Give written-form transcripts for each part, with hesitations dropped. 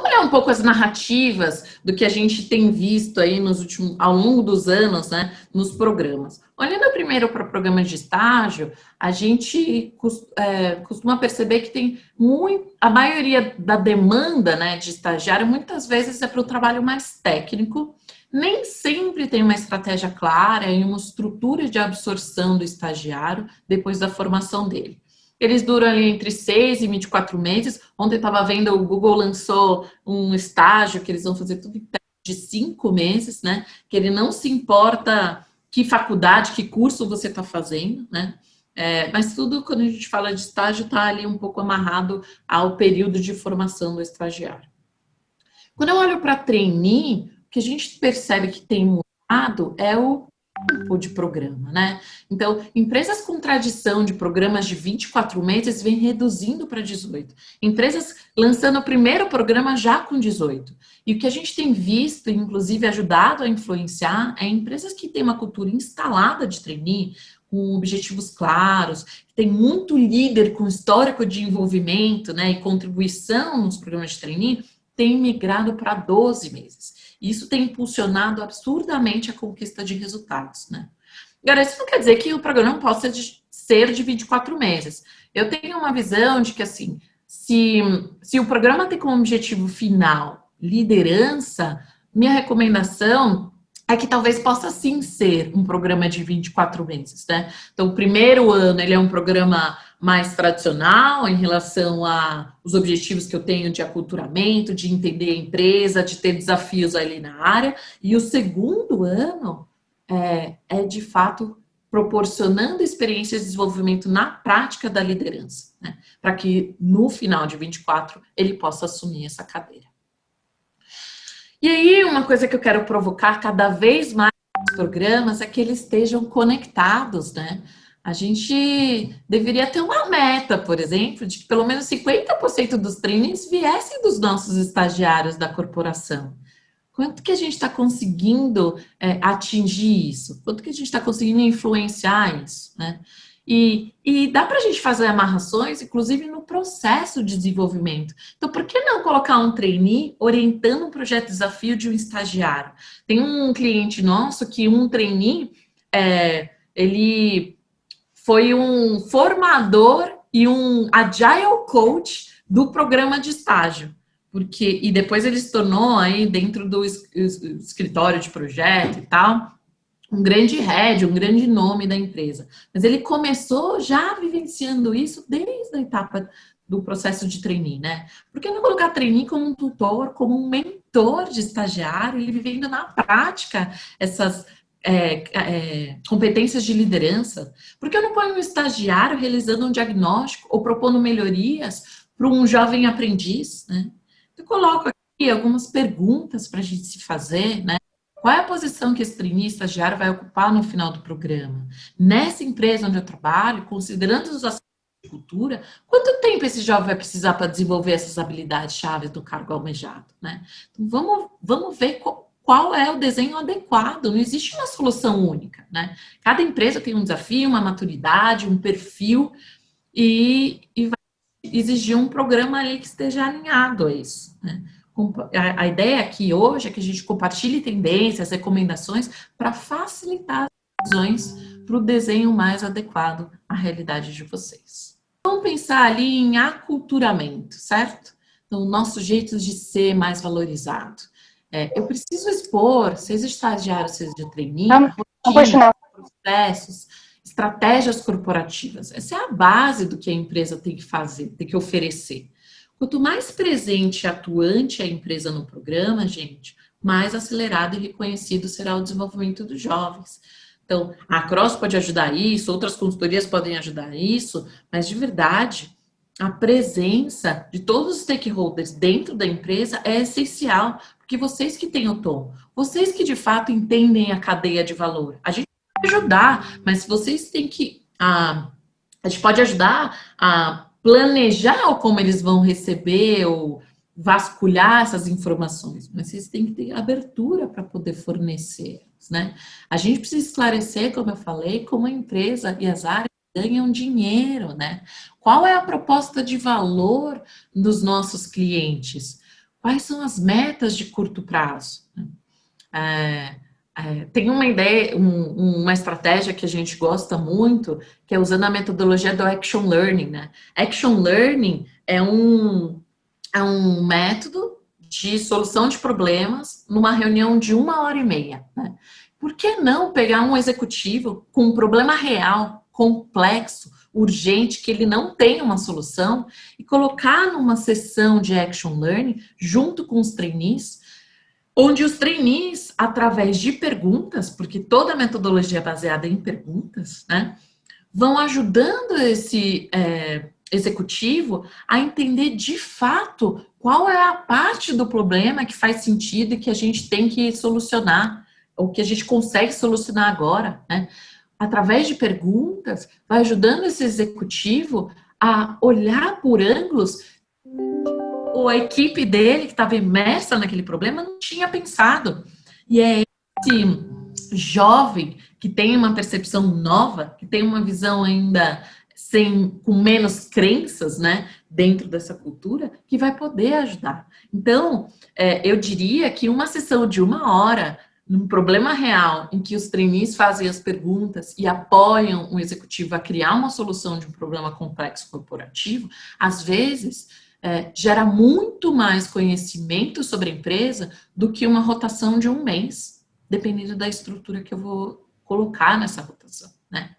Vamos olhar um pouco as narrativas do que a gente tem visto aí ao longo dos anos, né, nos programas. Olhando primeiro para programas de estágio, a gente costuma perceber que tem a maioria da demanda, né, de estagiário, muitas vezes é para o trabalho mais técnico, nem sempre tem uma estratégia clara e uma estrutura de absorção do estagiário depois da formação dele. Eles duram ali entre 6 e 24 meses. Ontem eu estava vendo, o Google lançou um estágio que eles vão fazer tudo em de 5 meses, né? Que ele não se importa que faculdade, que curso você está fazendo, né? Mas tudo, quando a gente fala de estágio, está ali um pouco amarrado ao período de formação do estagiário. Quando eu olho para trainee, o que a gente percebe que tem mudado é o tempo de programa, né? Então, empresas com tradição de programas de 24 meses vêm reduzindo para 18. Empresas lançando o primeiro programa já com 18. E o que a gente tem visto, inclusive ajudado a influenciar, é empresas que têm uma cultura instalada de trainee, com objetivos claros, que tem muito líder com histórico de envolvimento, né, e contribuição nos programas de trainee, tem migrado para 12 meses. Isso tem impulsionado absurdamente a conquista de resultados, né? Agora, isso não quer dizer que o programa não possa ser de 24 meses. Eu tenho uma visão de que, assim, se o programa tem como objetivo final liderança, minha recomendação é que talvez possa sim ser um programa de 24 meses, né? Então, o primeiro ano, ele é um programa mais tradicional em relação aos objetivos que eu tenho de aculturamento, de entender a empresa, de ter desafios ali na área. E o segundo ano é de fato proporcionando experiências de desenvolvimento na prática da liderança, né? Para que no final de 24 ele possa assumir essa cadeira. E aí, uma coisa que eu quero provocar cada vez mais nos programas é que eles estejam conectados, né? A gente deveria ter uma meta, por exemplo, de que pelo menos 50% dos trainees viessem dos nossos estagiários da corporação. Quanto que a gente está conseguindo atingir isso? Quanto que a gente está conseguindo influenciar isso, né? E dá para a gente fazer amarrações, inclusive no processo de desenvolvimento. Então, por que não colocar um trainee orientando um projeto de desafio de um estagiário? Tem um cliente nosso que um trainee, ele foi um formador e um agile coach do programa de estágio. E depois ele se tornou aí dentro do escritório de projeto e tal, um grande head, um grande nome da empresa. Mas ele começou já vivenciando isso desde a etapa do processo de trainee, né? Por que não colocar trainee como um tutor, como um mentor de estagiário, ele vivendo na prática essas competências de liderança? Por que eu não ponho um estagiário realizando um diagnóstico ou propondo melhorias para um jovem aprendiz, né? Eu coloco aqui algumas perguntas para a gente se fazer, né? Qual é a posição que esse trainee estagiário vai ocupar no final do programa? Nessa empresa onde eu trabalho, considerando os aspectos de cultura, quanto tempo esse jovem vai precisar para desenvolver essas habilidades chaves do cargo almejado, né? Então, vamos ver qual é o desenho adequado. Não existe uma solução única, né? Cada empresa tem um desafio, uma maturidade, um perfil e vai exigir um programa ali que esteja alinhado a isso, né? A ideia aqui hoje é que a gente compartilhe tendências, recomendações para facilitar as decisões para o desenho mais adequado à realidade de vocês. Vamos pensar ali em aculturamento, certo? Então, o nosso jeito de ser mais valorizado. Eu preciso expor, seja estagiário, seja de trainee, rotina, processos, estratégias corporativas. Essa é a base do que a empresa tem que fazer, tem que oferecer. Quanto mais presente e atuante a empresa no programa, gente, mais acelerado e reconhecido será o desenvolvimento dos jovens. Então, a Cross pode ajudar isso, outras consultorias podem ajudar isso, mas de verdade, a presença de todos os stakeholders dentro da empresa é essencial, porque vocês que têm o tom, vocês que de fato entendem a cadeia de valor. A gente pode ajudar, mas vocês têm que... a gente pode ajudar a planejar como eles vão receber ou vasculhar essas informações, mas vocês têm que ter abertura para poder fornecer, né? A gente precisa esclarecer, como eu falei, como a empresa e as áreas ganham dinheiro, né? Qual é a proposta de valor dos nossos clientes? quais são as metas de curto prazo. Tem uma ideia, uma estratégia que a gente gosta muito, que é usando a metodologia do Action Learning, né? Action Learning é um método de solução de problemas numa reunião de 1h30, né? Por que não pegar um executivo com um problema real, complexo, urgente, que ele não tem uma solução, e colocar numa sessão de Action Learning, junto com os trainees, onde os trainees, através de perguntas, porque toda a metodologia é baseada em perguntas, né, vão ajudando esse executivo a entender de fato qual é a parte do problema que faz sentido e que a gente tem que solucionar, ou que a gente consegue solucionar agora, né? Através de perguntas, vai ajudando esse executivo a olhar por ângulos ou a equipe dele, que estava imersa naquele problema, não tinha pensado. E é esse jovem que tem uma percepção nova, que tem uma visão ainda com menos crenças, né, dentro dessa cultura, que vai poder ajudar. Então, eu diria que uma sessão de 1 hora, num problema real, em que os trainees fazem as perguntas e apoiam o executivo a criar uma solução de um problema complexo corporativo, às vezes gera muito mais conhecimento sobre a empresa do que uma rotação de 1 mês, dependendo da estrutura que eu vou colocar nessa rotação, né?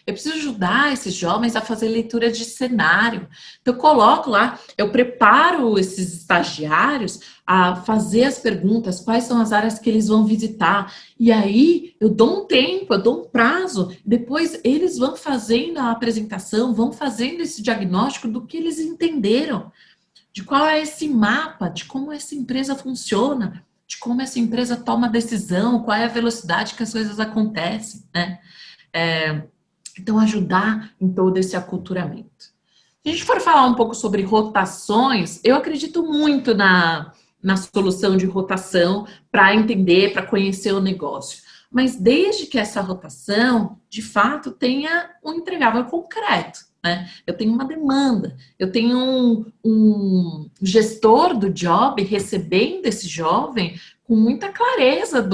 Eu preciso ajudar esses jovens a fazer leitura de cenário. Então, eu coloco lá, eu preparo esses estagiários a fazer as perguntas, quais são as áreas que eles vão visitar. E aí, eu dou um tempo, eu dou um prazo. Depois, eles vão fazendo a apresentação, vão fazendo esse diagnóstico do que eles entenderam, de qual é esse mapa, de como essa empresa funciona, de como essa empresa toma decisão, qual é a velocidade que as coisas acontecem, né? Então, ajudar em todo esse aculturamento. Se a gente for falar um pouco sobre rotações, eu acredito muito na solução de rotação para entender, para conhecer o negócio. Mas desde que essa rotação, de fato, tenha um entregável concreto, né? Eu tenho uma demanda, eu tenho um gestor do job recebendo esse jovem com muita clareza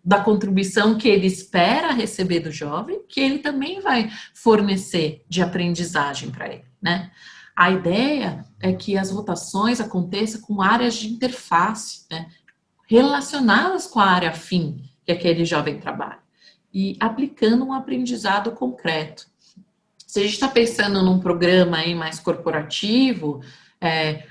da contribuição que ele espera receber do jovem, que ele também vai fornecer de aprendizagem para ele, né? A ideia é que as rotações aconteçam com áreas de interface, né, relacionadas com a área fim que aquele jovem trabalha, e aplicando um aprendizado concreto. Se a gente está pensando num programa aí mais corporativo,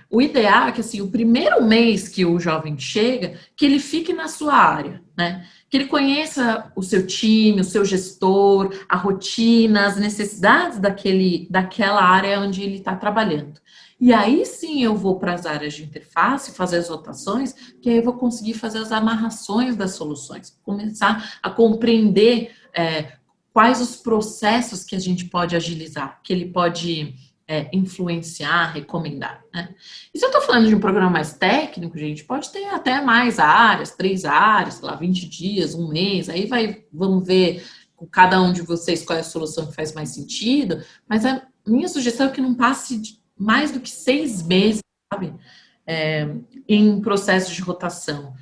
o ideal é que assim, o primeiro mês que o jovem chega, que ele fique na sua área, né? Que ele conheça o seu time, o seu gestor, a rotina, as necessidades daquela área onde ele está trabalhando. E aí sim eu vou para as áreas de interface, fazer as rotações, que aí eu vou conseguir fazer as amarrações das soluções, começar a compreender quais os processos que a gente pode agilizar, que ele pode influenciar, recomendar, né? E se eu estou falando de um programa mais técnico, gente, pode ter até mais áreas, 3 áreas, sei lá, 20 dias, 1 mês, aí vamos ver com cada um de vocês qual é a solução que faz mais sentido, mas a minha sugestão é que não passe mais do que 6 meses, sabe, em processo de rotação.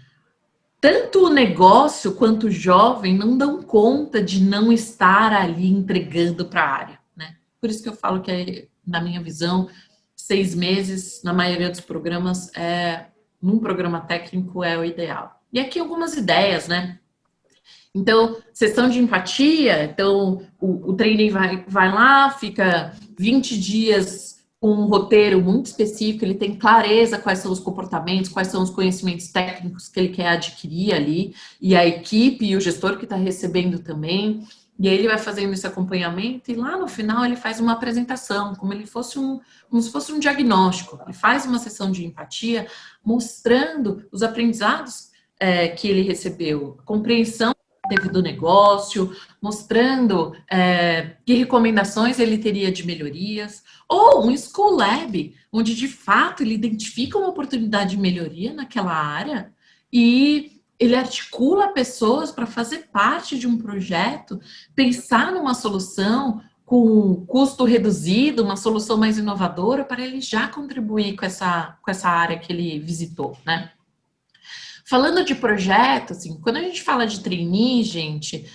Tanto o negócio quanto o jovem não dão conta de não estar ali entregando para a área, né? Por isso que eu falo que, na minha visão, 6 meses, na maioria dos programas, num programa técnico, é o ideal. E aqui algumas ideias, né? Então, sessão de empatia, então o trainee vai lá, fica 20 dias com um roteiro muito específico, ele tem clareza quais são os comportamentos, quais são os conhecimentos técnicos que ele quer adquirir ali, e a equipe e o gestor que está recebendo também, e aí ele vai fazendo esse acompanhamento, e lá no final ele faz uma apresentação, como se fosse um diagnóstico, ele faz uma sessão de empatia, mostrando os aprendizados que ele recebeu, a compreensão que teve do negócio, mostrando que recomendações ele teria de melhorias, ou um School Lab, onde de fato ele identifica uma oportunidade de melhoria naquela área e ele articula pessoas para fazer parte de um projeto, pensar numa solução com custo reduzido, uma solução mais inovadora, para ele já contribuir com essa área que ele visitou, né? Falando de projeto, assim, quando a gente fala de trainee, gente,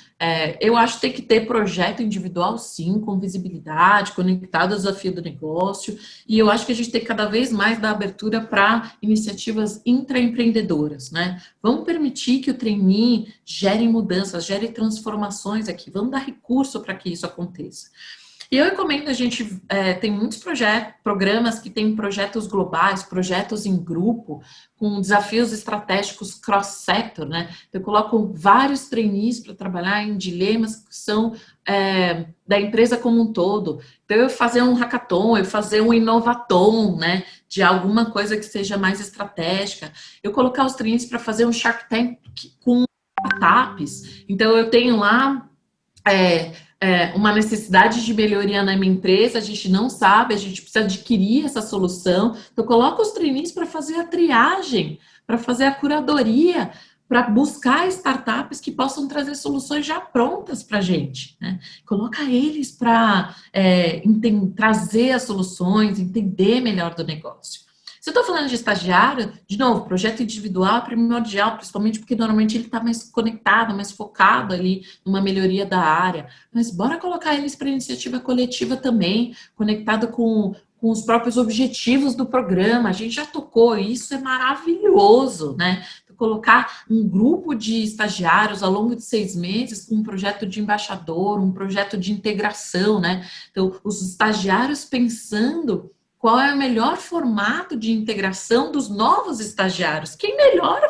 eu acho que tem que ter projeto individual, sim, com visibilidade, conectado ao desafio do negócio, e eu acho que a gente tem que cada vez mais dar abertura para iniciativas intraempreendedoras, né? Vamos permitir que o trainee gere mudanças, gere transformações aqui, vamos dar recurso para que isso aconteça. E eu recomendo a gente, tem muitos programas que têm projetos globais, projetos em grupo, com desafios estratégicos cross-sector, né? Eu coloco vários trainees para trabalhar em dilemas que são da empresa como um todo. Então, eu fazer um hackathon, eu fazer um inovathon, né? De alguma coisa que seja mais estratégica. Eu colocar os trainees para fazer um Shark Tank com startups. Então, eu tenho lá uma necessidade de melhoria na minha empresa, a gente não sabe, a gente precisa adquirir essa solução. Então, coloca os trainees para fazer a triagem, para fazer a curadoria, para buscar startups que possam trazer soluções já prontas para a gente, né? Coloca eles para trazer as soluções, entender melhor do negócio. Se eu estou falando de estagiário, de novo, projeto individual é primordial, principalmente porque normalmente ele está mais conectado, mais focado ali numa melhoria da área. Mas bora colocar eles para iniciativa coletiva também, conectado com os próprios objetivos do programa. A gente já tocou, isso é maravilhoso, né? Colocar um grupo de estagiários ao longo de 6 meses com um projeto de embaixador, um projeto de integração, né? Então, os estagiários pensando qual é o melhor formato de integração dos novos estagiários. Quem melhor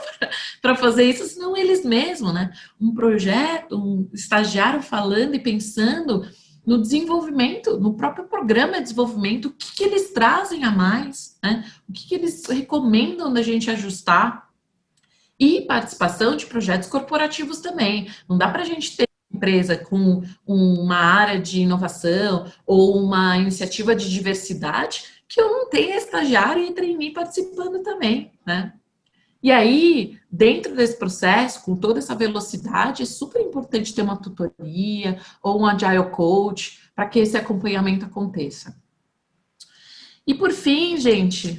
para fazer isso, senão eles mesmos, né? Um projeto, um estagiário falando e pensando no desenvolvimento, no próprio programa de desenvolvimento, o que eles trazem a mais, né? O que eles recomendam da gente ajustar. E participação de projetos corporativos também. Não dá para a gente ter empresa com uma área de inovação ou uma iniciativa de diversidade que eu não tenha estagiário e trainee participando também, né? E aí, dentro desse processo, com toda essa velocidade, é super importante ter uma tutoria ou um agile coach para que esse acompanhamento aconteça. E por fim, gente,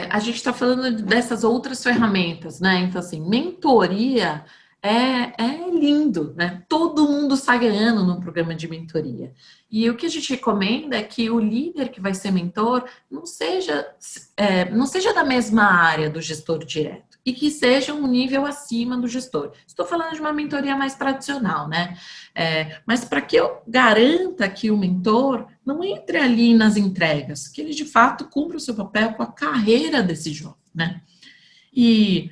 a gente está falando dessas outras ferramentas, né? Então, assim, mentoria é lindo, né? Todo mundo sai ganhando no programa de mentoria. E o que a gente recomenda é que o líder que vai ser mentor não seja da mesma área do gestor direto e que seja um nível acima do gestor. Estou falando de uma mentoria mais tradicional, né? Mas para que eu garanta que o mentor não entre ali nas entregas, que ele de fato cumpra o seu papel com a carreira desse jovem, né? E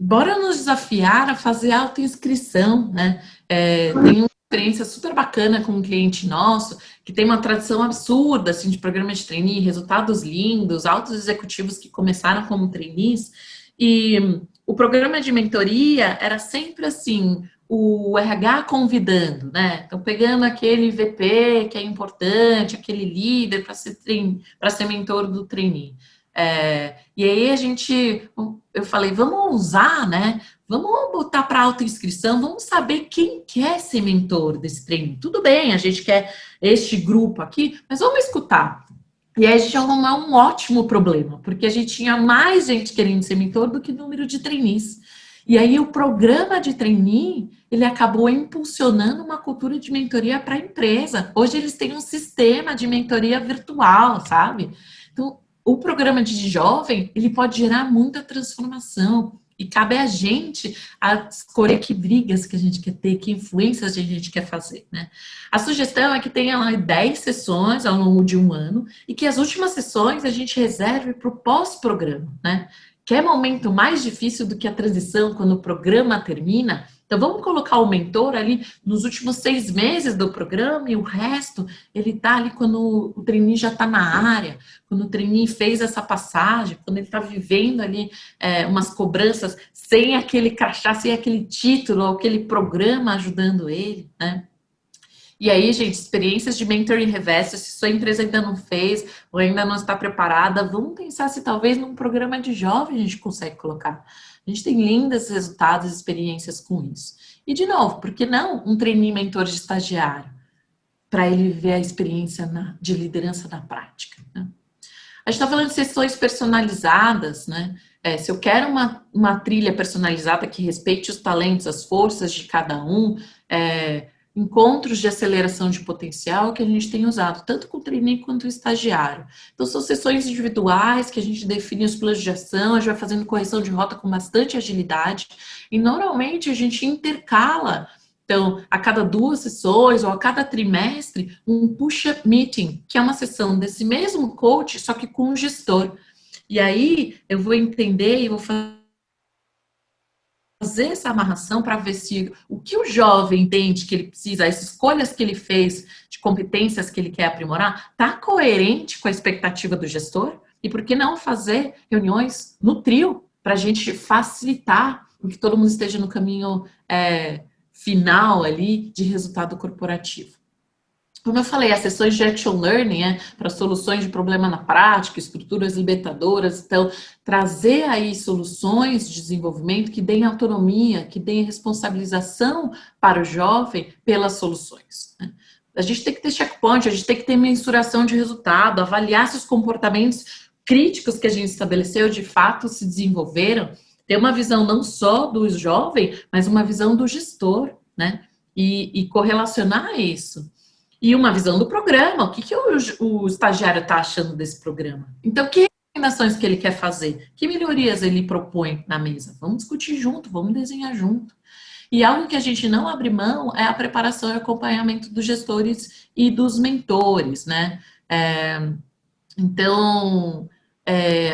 bora nos desafiar a fazer autoinscrição, né? Tem uma experiência super bacana com um cliente nosso, que tem uma tradição absurda, assim, de programa de trainee, resultados lindos, altos executivos que começaram como trainees, e o programa de mentoria era sempre assim, o RH convidando, né? Então, pegando aquele VP que é importante, aquele líder para ser mentor do trainee. E aí eu falei, vamos usar, né? Vamos botar para autoinscrição, vamos saber quem quer ser mentor desse trainee. Tudo bem, a gente quer este grupo aqui, mas vamos escutar. E aí a gente arrumou um ótimo problema, porque a gente tinha mais gente querendo ser mentor do que número de trainees. E aí o programa de trainee, ele acabou impulsionando uma cultura de mentoria para a empresa. Hoje eles têm um sistema de mentoria virtual, sabe? Então, o programa de jovem, ele pode gerar muita transformação. E cabe a gente a escolher que brigas que a gente quer ter, que influências a gente quer fazer, né? A sugestão é que tenha lá 10 sessões ao longo de um ano e que as últimas sessões a gente reserve para o pós-programa, né? Quer momento mais difícil do que a transição quando o programa termina? Então, vamos colocar o mentor ali nos últimos 6 meses do programa e o resto, ele está ali quando o trainee já está na área, quando o trainee fez essa passagem, quando ele está vivendo ali umas cobranças sem aquele crachá, sem aquele título, ou aquele programa ajudando ele, né? E aí, gente, experiências de mentoring reverso, se sua empresa ainda não fez ou ainda não está preparada, vamos pensar se talvez num programa de jovem a gente consegue colocar. A gente tem lindos resultados e experiências com isso. E, de novo, por que não um trainee mentor de estagiário? para ele viver a experiência de liderança na prática, né? A gente está falando de sessões personalizadas, né? Se eu quero uma trilha personalizada que respeite os talentos, as forças de cada um, encontros de aceleração de potencial que a gente tem usado, tanto com o trainee quanto o estagiário. Então, são sessões individuais que a gente define os planos de ação, a gente vai fazendo correção de rota com bastante agilidade, e normalmente a gente intercala, então, a cada 2 sessões ou a cada trimestre, um push-up meeting, que é uma sessão desse mesmo coach, só que com o gestor. E aí, eu vou entender e vou fazer essa amarração para ver se o que o jovem entende que ele precisa, as escolhas que ele fez, de competências que ele quer aprimorar, está coerente com a expectativa do gestor? E por que não fazer reuniões no trio para a gente facilitar que todo mundo esteja no caminho final ali de resultado corporativo? Como eu falei, as sessões de Action Learning, para soluções de problema na prática, estruturas libertadoras, então, trazer aí soluções de desenvolvimento que deem autonomia, que deem responsabilização para o jovem pelas soluções, né? A gente tem que ter checkpoint, a gente tem que ter mensuração de resultado, avaliar se os comportamentos críticos que a gente estabeleceu de fato se desenvolveram, ter uma visão não só do jovem, mas uma visão do gestor, né? E correlacionar isso. E uma visão do programa, o que o estagiário está achando desse programa? Então, que recomendações que ele quer fazer? Que melhorias ele propõe na mesa? Vamos discutir junto, vamos desenhar junto. E algo que a gente não abre mão é a preparação e acompanhamento dos gestores e dos mentores, né? Então,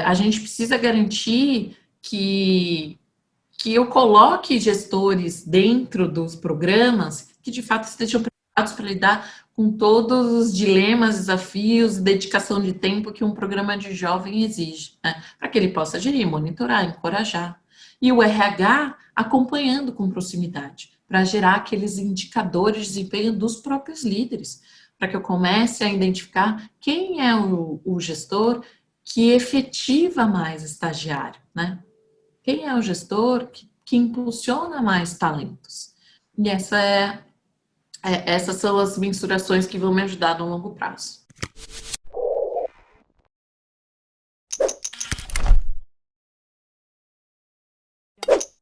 a gente precisa garantir que eu coloque gestores dentro dos programas que, de fato, estejam preparados para lidar com todos os dilemas, desafios, dedicação de tempo que um programa de jovem exige, né? Para que ele possa gerir, monitorar, encorajar. E o RH acompanhando com proximidade, para gerar aqueles indicadores de desempenho dos próprios líderes, para que eu comece a identificar quem é o gestor que efetiva mais estagiário, né? Quem é o gestor que impulsiona mais talentos? E essas são as mensurações que vão me ajudar no longo prazo.